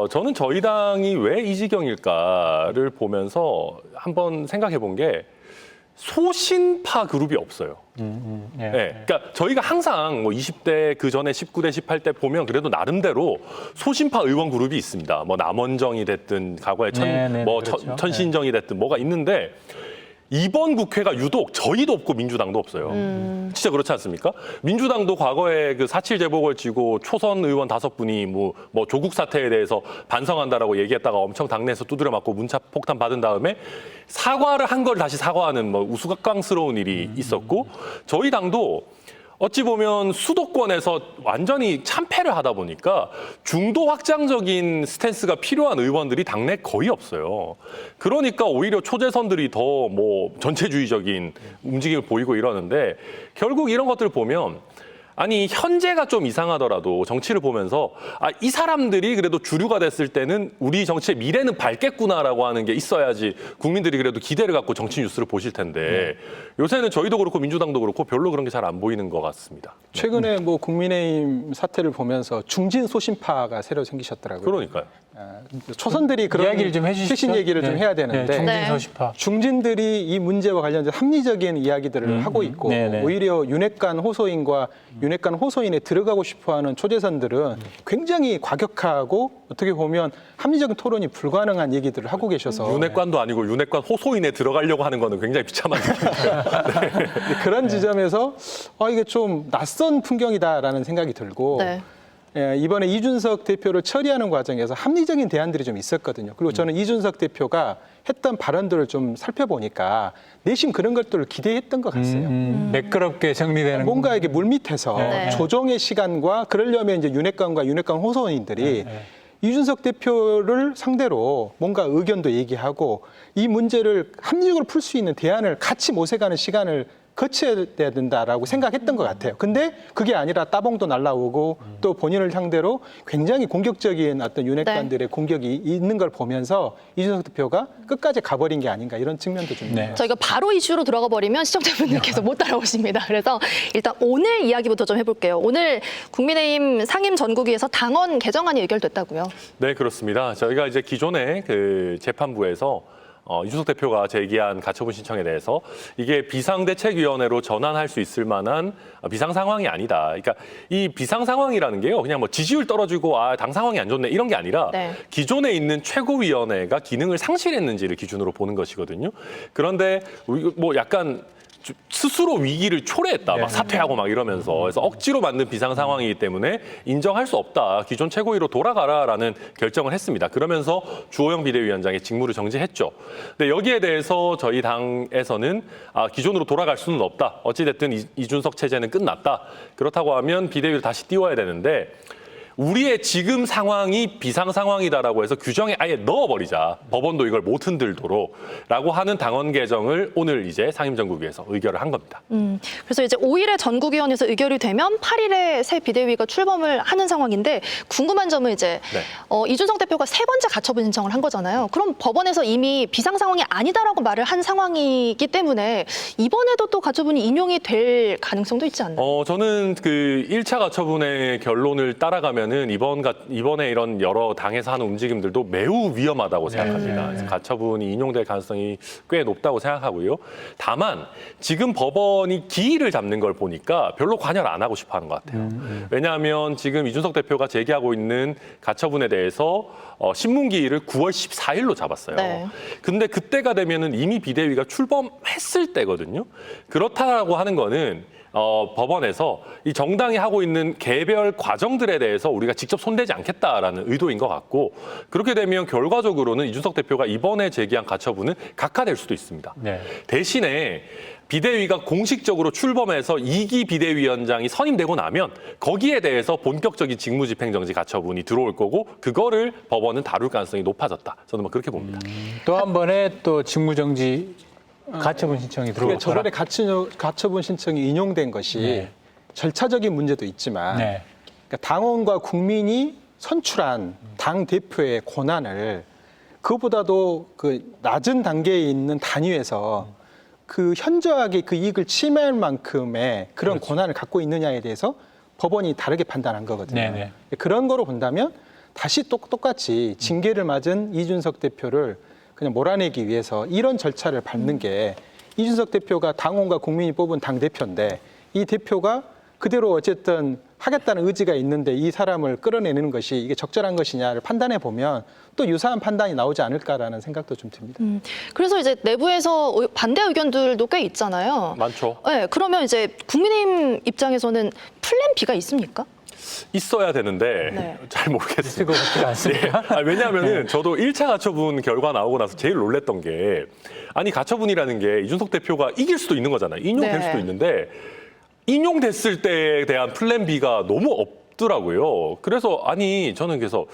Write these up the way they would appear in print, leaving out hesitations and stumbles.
저는 저희 당이 왜 이 지경일까를 보면서 한번 생각해 본 게 소신파 그룹이 없어요. 네. 그러니까 저희가 항상 뭐 20대 그 전에 19대, 18대 보면 그래도 나름대로 소신파 의원 그룹이 있습니다. 뭐 남원정이 됐든 과거에 그렇죠. 천신정이 됐든 뭐가 있는데 이번 국회가 유독 저희도 없고 민주당도 없어요. 진짜 그렇지 않습니까? 민주당도 과거에 그 4.7 제복을 쥐고 초선 의원 5분이 뭐 조국 사태에 대해서 반성한다라고 얘기했다가 엄청 당내에서 두드려 맞고 문자 폭탄 받은 다음에 사과를 한 걸 다시 사과하는 뭐 우스꽝스러운 일이 있었고 저희 당도 어찌 보면 수도권에서 완전히 참패를 하다 보니까 중도 확장적인 스탠스가 필요한 의원들이 당내 거의 없어요. 그러니까 오히려 초재선들이 더 뭐 전체주의적인 움직임을 보이고 이러는데 결국 이런 것들을 보면 아니 현재가 좀 이상하더라도 정치를 보면서 이 사람들이 그래도 주류가 됐을 때는 우리 정치의 미래는 밝겠구나라고 하는 게 있어야지 국민들이 그래도 기대를 갖고 정치 뉴스를 보실 텐데 요새는 저희도 그렇고 민주당도 그렇고 별로 그런 게 잘 안 보이는 것 같습니다. 최근에 뭐 국민의힘 사태를 보면서 중진 소신파가 새로 생기셨더라고요. 그러니까요. 초선들이 그런 이야기를 좀 해주시죠. 최신 얘기를 좀 해야 되는데 중진 소신파. 중진들이 이 문제와 관련해서 합리적인 이야기들을 하고 있고 오히려 윤핵관 호소인과 윤핵관 호소인에 들어가고 싶어하는 초재선들은 굉장히 과격하고 어떻게 보면 합리적인 토론이 불가능한 얘기들을 하고 계셔서 윤핵관도 아니고 윤핵관 호소인에 들어가려고 하는 거는 굉장히 비참한 얘기입니다. 그런 지점에서 이게 좀 낯선 풍경이다라는 생각이 들고 이번에 이준석 대표를 처리하는 과정에서 합리적인 대안들이 좀 있었거든요. 그리고 저는 이준석 대표가 했던 발언들을 좀 살펴보니까 내심 그런 것들을 기대했던 것 같아요. 매끄럽게 정리되는 뭔가 이게 물밑에서 조정의 시간과 그러려면 이제 윤핵관과 윤핵관 호소인들이 이준석 대표를 상대로 뭔가 의견도 얘기하고 이 문제를 합리적으로 풀 수 있는 대안을 같이 모색하는 시간을 거쳐야 된다라고 생각했던 것 같아요. 근데 그게 아니라 따봉도 날라오고 또 본인을 상대로 굉장히 공격적인 어떤 윤핵관들의 공격이 있는 걸 보면서 이준석 대표가 끝까지 가버린 게 아닌가 이런 측면도 좀 있는 것 같아요. 저희가 바로 이슈로 들어가 버리면 시청자분들께서 못 따라오십니다. 그래서 일단 오늘 이야기부터 좀 해볼게요. 오늘 국민의힘 상임 전국위에서 당원 개정안이 의결됐다고요? 네, 그렇습니다. 저희가 이제 기존에 그 재판부에서 이준석 대표가 제기한 가처분 신청에 대해서 이게 비상대책위원회로 전환할 수 있을 만한 비상 상황이 아니다. 그러니까 이 비상 상황이라는 게요, 그냥 뭐 지지율 떨어지고 당 상황이 안 좋네 이런 게 아니라 기존에 있는 최고위원회가 기능을 상실했는지를 기준으로 보는 것이거든요. 그런데 뭐 약간 스스로 위기를 초래했다, 막 사퇴하고 막 이러면서 그래서 억지로 만든 비상 상황이기 때문에 인정할 수 없다. 기존 최고위로 돌아가라라는 결정을 했습니다. 그러면서 주호영 비대위원장의 직무를 정지했죠. 근데 여기에 대해서 저희 당에서는 기존으로 돌아갈 수는 없다. 어찌 됐든 이준석 체제는 끝났다. 그렇다고 하면 비대위를 다시 띄워야 되는데. 우리의 지금 상황이 비상 상황이다라고 해서 규정에 아예 넣어버리자. 법원도 이걸 못 흔들도록 라고 하는 당원 개정을 오늘 이제 상임전국위에서 의결을 한 겁니다. 그래서 이제 5일에 전국위원회에서 의결이 되면 8일에 새 비대위가 출범을 하는 상황인데 궁금한 점은 이제 이준석 대표가 3번째 가처분 신청을 한 거잖아요. 그럼 법원에서 이미 비상 상황이 아니다라고 말을 한 상황이기 때문에 이번에도 또 가처분이 인용이 될 가능성도 있지 않나요? 저는 그 1차 가처분의 결론을 따라가면 이번에 이런 여러 당에서 하는 움직임들도 매우 위험하다고 생각합니다. 그래서 가처분이 인용될 가능성이 꽤 높다고 생각하고요. 다만 지금 법원이 기일을 잡는 걸 보니까 별로 관여를 안 하고 싶어 하는 것 같아요. 왜냐하면 지금 이준석 대표가 제기하고 있는 가처분에 대해서 신문기일을 9월 14일로 잡았어요. 근데 그때가 되면은 이미 비대위가 출범했을 때거든요. 그렇다고 하는 거는 법원에서 이 정당이 하고 있는 개별 과정들에 대해서 우리가 직접 손대지 않겠다라는 의도인 것 같고 그렇게 되면 결과적으로는 이준석 대표가 이번에 제기한 가처분은 각하될 수도 있습니다. 대신에 비대위가 공식적으로 출범해서 2기 비대위원장이 선임되고 나면 거기에 대해서 본격적인 직무집행정지 가처분이 들어올 거고 그거를 법원은 다룰 가능성이 높아졌다. 저는 뭐 그렇게 봅니다. 또 한 번에 또 직무정지 가처분 신청이 들어왔다. 저번에 가처분 신청이 인용된 것이 절차적인 문제도 있지만 그러니까 당원과 국민이 선출한 당 대표의 권한을 그것보다도 그 낮은 단계에 있는 단위에서 그 현저하게 그 이익을 침해할 만큼의 그런 권한을 갖고 있느냐에 대해서 법원이 다르게 판단한 거거든요. 그런 거로 본다면 다시 똑같이 징계를 맞은 이준석 대표를 그냥 몰아내기 위해서 이런 절차를 밟는 게 이준석 대표가 당원과 국민이 뽑은 당 대표인데 이 대표가 그대로 어쨌든 하겠다는 의지가 있는데 이 사람을 끌어내는 것이 이게 적절한 것이냐를 판단해 보면 또 유사한 판단이 나오지 않을까라는 생각도 좀 듭니다. 그래서 이제 내부에서 반대 의견들도 꽤 있잖아요. 많죠. 네, 그러면 이제 국민의힘 입장에서는 플랜 B가 있습니까? 있어야 되는데 네. 잘 모르겠어요. 것 같지가 않습니다. 왜냐하면은 저도 1차 가처분 결과 나오고 나서 제일 놀랬던 게 아니 가처분이라는 게 이준석 대표가 이길 수도 있는 거잖아요. 인용될 네. 수도 있는데 인용됐을 때에 대한 플랜 B가 너무 없더라고요. 그래서 아니 저는 그래서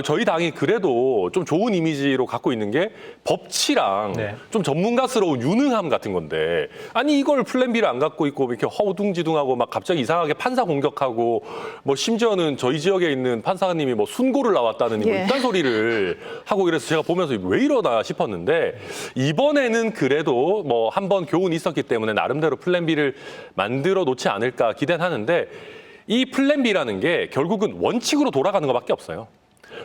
저희 당이 그래도 좀 좋은 이미지로 갖고 있는 게 법치랑 네. 좀 전문가스러운 유능함 같은 건데 아니 이걸 플랜 B를 안 갖고 있고 이렇게 허둥지둥하고 막 갑자기 이상하게 판사 공격하고 뭐 심지어는 저희 지역에 있는 판사님이 뭐 순고를 나왔다는 뭐 예. 이딴 소리를 하고 그래서 제가 보면서 왜 이러나 싶었는데 이번에는 그래도 뭐 한 번 교훈이 있었기 때문에 나름대로 플랜 B를 만들어 놓지 않을까 기대는 하는데 이 플랜 B라는 게 결국은 원칙으로 돌아가는 것밖에 없어요.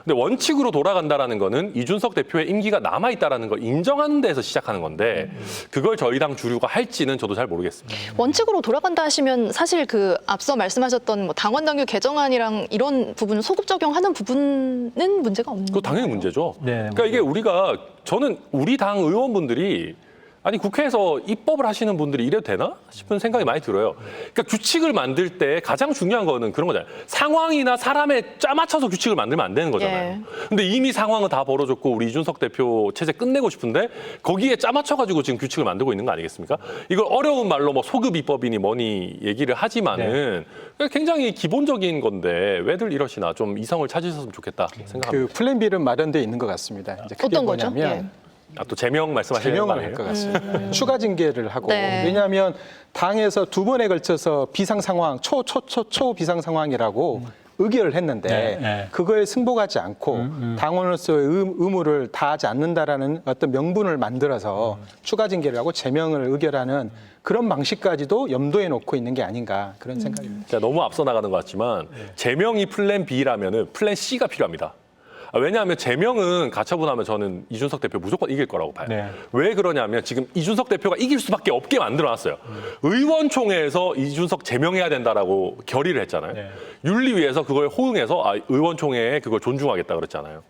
근데 원칙으로 돌아간다라는 거는 이준석 대표의 임기가 남아있다라는 걸 인정하는 데서 시작하는 건데 그걸 저희 당 주류가 할지는 저도 잘 모르겠습니다. 원칙으로 돌아간다 하시면 사실 그 앞서 말씀하셨던 뭐 당원 당규 개정안이랑 이런 부분을 소급 적용하는 부분은 문제가 없는 그거 당연히 건가요? 문제죠. 네, 그러니까 이게 저는 우리 당 의원분들이 아니 국회에서 입법을 하시는 분들이 이래도 되나 싶은 생각이 많이 들어요. 그러니까 규칙을 만들 때 가장 중요한 거는 그런 거잖아요. 상황이나 사람에 짜맞춰서 규칙을 만들면 안 되는 거잖아요. 근데 이미 상황은 다 벌어졌고 우리 이준석 대표 체제 끝내고 싶은데 거기에 짜맞춰가지고 지금 규칙을 만들고 있는 거 아니겠습니까? 이걸 어려운 말로 뭐 소급 입법이니 뭐니 얘기를 하지만은 굉장히 기본적인 건데 왜들 이러시나 좀 이성을 찾으셨으면 좋겠다 생각합니다. 그 플랜 B는 마련돼 있는 것 같습니다. 이제 그게 어떤 거죠? 뭐냐면 또 제명 말씀하시는 거 제명을 아니에요? 할 것 같습니다. 추가 징계를 하고 네. 왜냐하면 당에서 두 번에 걸쳐서 비상 상황, 초 비상 상황이라고 의결을 했는데 네, 네. 그거에 승복하지 않고 당원으로서의 의무를 다하지 않는다라는 어떤 명분을 만들어서 추가 징계를 하고 제명을 의결하는 그런 방식까지도 염두에 놓고 있는 게 아닌가 그런 생각입니다. 제가 너무 앞서 나가는 것 같지만 제명이 플랜 B라면은 플랜 C가 필요합니다. 왜냐하면 제명은 가처분하면 저는 이준석 대표 무조건 이길 거라고 봐요. 네. 왜 그러냐면 지금 이준석 대표가 이길 수밖에 없게 만들어놨어요. 의원총회에서 이준석 제명해야 된다라고 결의를 했잖아요. 네. 윤리위에서 그걸 호응해서 의원총회에 그걸 존중하겠다 그랬잖아요.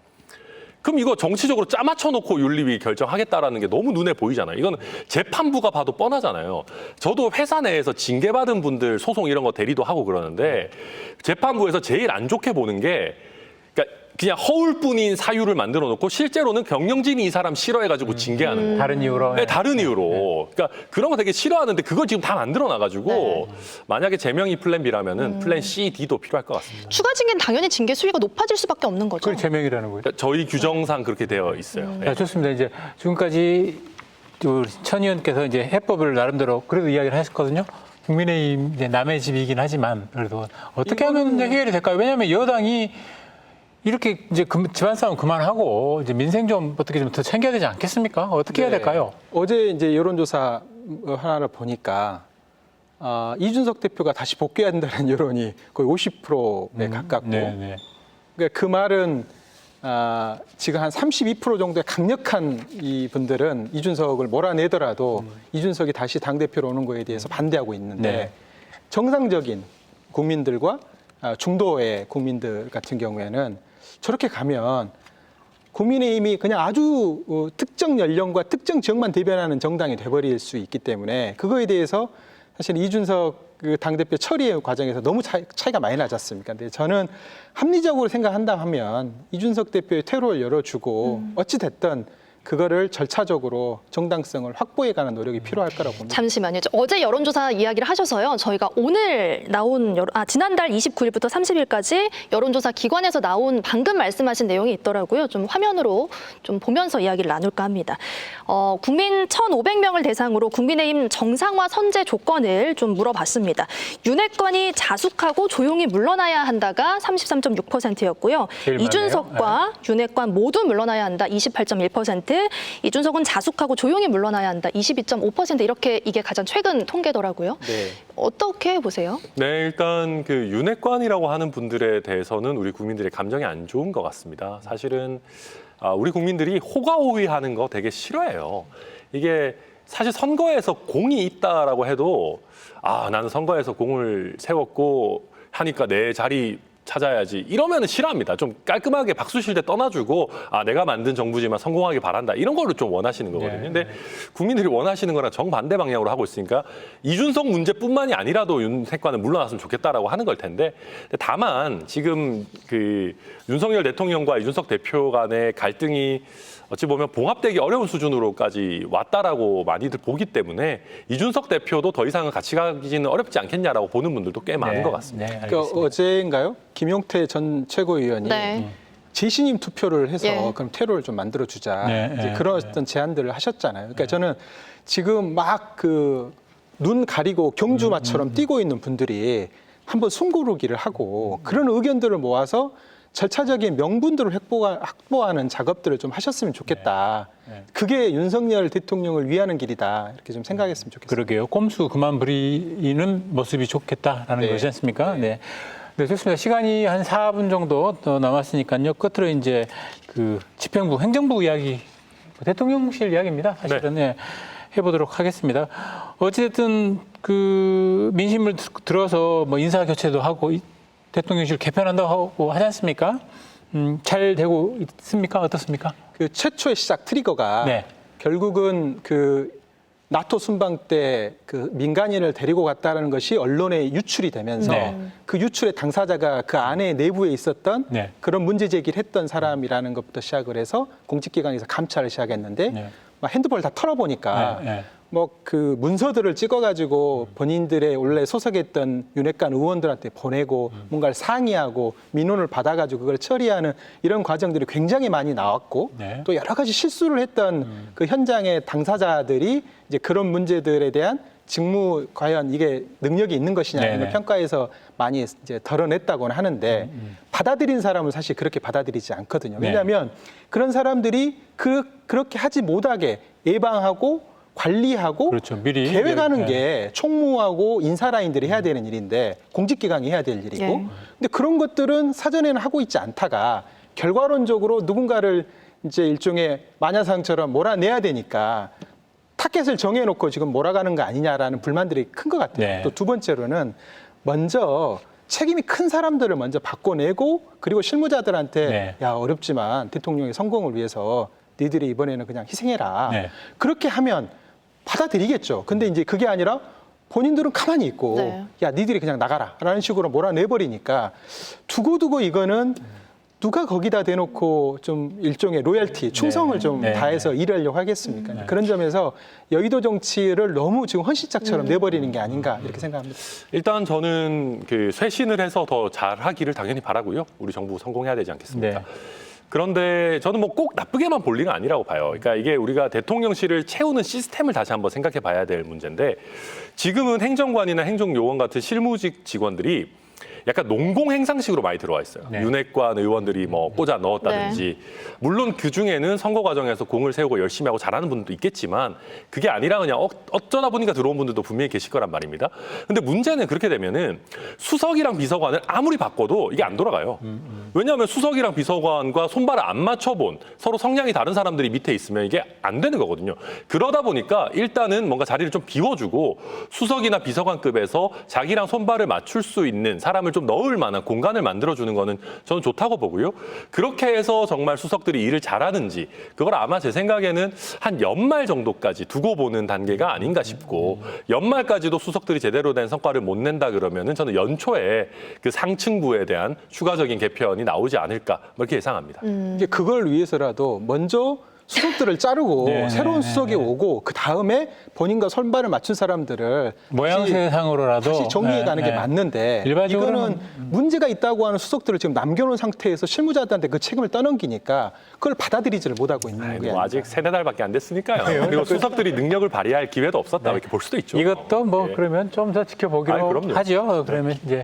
그럼 이거 정치적으로 짜맞춰 놓고 윤리위 결정하겠다라는 게 너무 눈에 보이잖아요. 이건 재판부가 봐도 뻔하잖아요. 저도 회사 내에서 징계받은 분들 소송 이런 거 대리도 하고 그러는데 재판부에서 제일 안 좋게 보는 게 그러니까 그냥 허울뿐인 사유를 만들어 놓고 실제로는 경영진이 이 사람 싫어해가지고 징계하는 거예요. 다른 이유로. 네, 다른 이유로. 그러니까 그런 거 되게 싫어하는데 그걸 지금 다 만들어 놔가지고 만약에 제명이 플랜 B라면은 플랜 C, D도 필요할 것 같습니다. 추가 징계는 당연히 징계 수위가 높아질 수밖에 없는 거죠. 그걸 제명이라는 거예요. 그러니까 저희 규정상 그렇게 되어 있어요. 네. 자, 좋습니다. 이제 지금까지 천 의원께서 이제 해법을 나름대로 그래도 이야기를 하셨거든요. 국민의힘 이제 남의 집이긴 하지만 그래도 어떻게 하면 이제 해결이 될까요? 왜냐하면 여당이 이렇게 이제 집안 싸움 그만하고 이제 민생 좀 어떻게 좀 더 챙겨야 되지 않겠습니까? 어떻게 해야 될까요? 어제 이제 여론조사 하나를 보니까 이준석 대표가 다시 복귀해야 된다는 여론이 거의 50%에 가깝고 네. 그러니까 그 말은 지금 한 32% 정도의 강력한 이 분들은 이준석을 몰아내더라도 이준석이 다시 당대표로 오는 거에 대해서 반대하고 있는데 네. 정상적인 국민들과 중도의 국민들 같은 경우에는 저렇게 가면 국민의힘이 그냥 아주 특정 연령과 특정 지역만 대변하는 정당이 돼버릴 수 있기 때문에 그거에 대해서 사실 이준석 그 당대표 처리 과정에서 너무 차이가 많이 나지 않습니까? 근데 저는 합리적으로 생각한다 하면 이준석 대표의 퇴로를 열어주고 어찌 됐든 그거를 절차적으로 정당성을 확보해가는 노력이 필요할 거라고 봅니다. 잠시만요. 어제 여론조사 이야기를 하셔서요. 저희가 오늘 나온 지난달 29일부터 30일까지 여론조사 기관에서 나온 방금 말씀하신 내용이 있더라고요. 좀 화면으로 좀 보면서 이야기를 나눌까 합니다. 국민 1,500명을 대상으로 국민의힘 정상화 선제 조건을 좀 물어봤습니다. 윤핵관이 자숙하고 조용히 물러나야 한다가 33.6%였고요. 제일 많네요. 이준석과 윤핵관 모두 물러나야 한다 28.1%. 22%, 이준석은 자숙하고 조용히 물러나야 한다. 22.5% 이렇게 이게 가장 최근 통계더라고요. 네. 어떻게 보세요? 네, 일단 그 윤핵관이라고 하는 분들에 대해서는 우리 국민들의 감정이 안 좋은 것 같습니다. 사실은 우리 국민들이 호가호위하는 거 되게 싫어해요. 이게 사실 선거에서 공이 있다라고 해도 나는 선거에서 공을 세웠고 하니까 내 자리 찾아야지 이러면 싫어합니다. 좀 깔끔하게 박수 칠 때 떠나주고 내가 만든 정부지만 성공하길 바란다 이런 거를 좀 원하시는 거거든요. 근데 국민들이 원하시는 거랑 정반대 방향으로 하고 있으니까 이준석 문제뿐만이 아니라도 윤핵관은 물러났으면 좋겠다라고 하는 걸 텐데 다만 지금 그 윤석열 대통령과 이준석 대표 간의 갈등이 어찌 보면 봉합되기 어려운 수준으로까지 왔다라고 많이들 보기 때문에 이준석 대표도 더 이상은 같이 가기는 어렵지 않겠냐라고 보는 분들도 꽤 많은 것 같습니다. 네, 그러니까 알겠습니다. 어제인가요? 김용태 전 최고위원이 네. 재신임 투표를 해서 예. 그럼 테러를 좀 만들어주자 네, 이제 네, 그런 어떤 제안들을 하셨잖아요. 그러니까 저는 지금 막 그 눈 가리고 경주마처럼 뛰고 있는 분들이 한번 숨고르기를 하고 그런 의견들을 모아서 절차적인 명분들을 확보하는 작업들을 좀 하셨으면 좋겠다. 네. 그게 윤석열 대통령을 위하는 길이다. 이렇게 좀 생각했으면 좋겠습니다. 그러게요. 꼼수 그만 부리는 모습이 좋겠다라는 네. 것이지 않습니까? 네. 네, 좋습니다. 시간이 한 4분 정도 더 남았으니까요. 끝으로 이제 그 집행부, 행정부 이야기, 대통령실 이야기입니다. 사실은 네. 해보도록 하겠습니다. 어찌됐든 그 민심을 들어서 뭐 인사 교체도 하고 대통령실 개편한다고 하고 하지 않습니까? 잘 되고 있습니까? 어떻습니까? 그 최초의 시작 트리거가 네. 결국은 그 나토 순방 때 그 민간인을 데리고 갔다는 것이 언론에 유출이 되면서 네. 그 유출의 당사자가 그 안에 내부에 있었던 네. 그런 문제 제기를 했던 사람이라는 것부터 시작을 해서 공직기관에서 감찰을 시작했는데 네. 막 핸드폰을 다 털어보니까 네, 네. 뭐 그 문서들을 찍어가지고 본인들의 원래 소속했던 윤핵관 의원들한테 보내고 뭔가를 상의하고 민원을 받아가지고 그걸 처리하는 이런 과정들이 굉장히 많이 나왔고 네. 또 여러 가지 실수를 했던 그 현장의 당사자들이 이제 그런 문제들에 대한 직무 과연 이게 능력이 있는 것이냐 네네. 이런 평가에서 많이 이제 덜어냈다고는 하는데 받아들인 사람은 사실 그렇게 받아들이지 않거든요. 네. 왜냐하면 그런 사람들이 그렇게 하지 못하게 예방하고 관리하고 그렇죠. 미리 계획하는 네. 게 총무하고 인사라인들이 해야 되는 일인데 공직기관이 해야 될 일이고 네. 근데 그런 것들은 사전에는 하고 있지 않다가 결과론적으로 누군가를 이제 일종의 마녀상처럼 몰아내야 되니까 타겟을 정해놓고 지금 몰아가는 거 아니냐라는 불만들이 큰 것 같아요. 네. 또 두 번째로는 먼저 책임이 큰 사람들을 먼저 바꿔내고 그리고 실무자들한테 네. 야 어렵지만 대통령의 성공을 위해서 니들이 이번에는 그냥 희생해라. 네. 그렇게 하면 받아들이겠죠. 근데 이제 그게 아니라 본인들은 가만히 있고 네. 야 니들이 그냥 나가라 라는 식으로 몰아내버리니까 두고두고 이거는 누가 거기다 대놓고 좀 일종의 로열티, 충성을 좀 네. 다해서 일하려고 하겠습니까? 그런 점에서 여의도 정치를 너무 지금 헌신짝처럼 내버리는 게 아닌가 이렇게 생각합니다. 일단 저는 그 쇄신을 해서 더 잘하기를 당연히 바라고요. 우리 정부 성공해야 되지 않겠습니까? 네. 그런데 저는 뭐 꼭 나쁘게만 볼 일은 아니라고 봐요. 그러니까 이게 우리가 대통령실을 채우는 시스템을 다시 한번 생각해 봐야 될 문제인데 지금은 행정관이나 행정요원 같은 실무직 직원들이 약간 농공 행상식으로 많이 들어와 있어요. 네. 윤핵관 의원들이 뭐 꽂아 넣었다든지 물론 그 중에는 선거 과정에서 공을 세우고 열심히 하고 잘하는 분들도 있겠지만 그게 아니라 그냥 어쩌다 보니까 들어온 분들도 분명히 계실 거란 말입니다. 근데 문제는 그렇게 되면은 수석이랑 비서관을 아무리 바꿔도 이게 안 돌아가요. 왜냐하면 수석이랑 비서관과 손발을 안 맞춰본 서로 성향이 다른 사람들이 밑에 있으면 이게 안 되는 거거든요. 그러다 보니까 일단은 뭔가 자리를 좀 비워주고 수석이나 비서관급에서 자기랑 손발을 맞출 수 있는 사람을 좀 넣을 만한 공간을 만들어주는 거는 저는 좋다고 보고요. 그렇게 해서 정말 수석들이 일을 잘하는지 그걸 아마 제 생각에는 한 연말 정도까지 두고 보는 단계가 아닌가 싶고 연말까지도 수석들이 제대로 된 성과를 못 낸다 그러면은 저는 연초에 그 상층부에 대한 추가적인 개편이 나오지 않을까 이렇게 예상합니다. 이게 그걸 위해서라도 먼저 수석들을 자르고 네, 새로운 네, 수석이 오고 그 다음에 본인과 손발을 맞춘 사람들을 모양새상으로라도 다시 정리해 가는 네, 게 네. 맞는데 일반적으로는 이거는 문제가 있다고 하는 수석들을 지금 남겨놓은 상태에서 실무자들한테 그 책임을 떠넘기니까 그걸 받아들이지를 못하고 있는 아이고, 게 뭐 아직 3-4달밖에 안 됐으니까요. 그리고 수석들이 능력을 발휘할 기회도 없었다 이렇게 볼 수도 있죠. 이것도 뭐 예. 그러면 좀 더 지켜보기로 아이, 그럼요. 하죠. 그러면 이제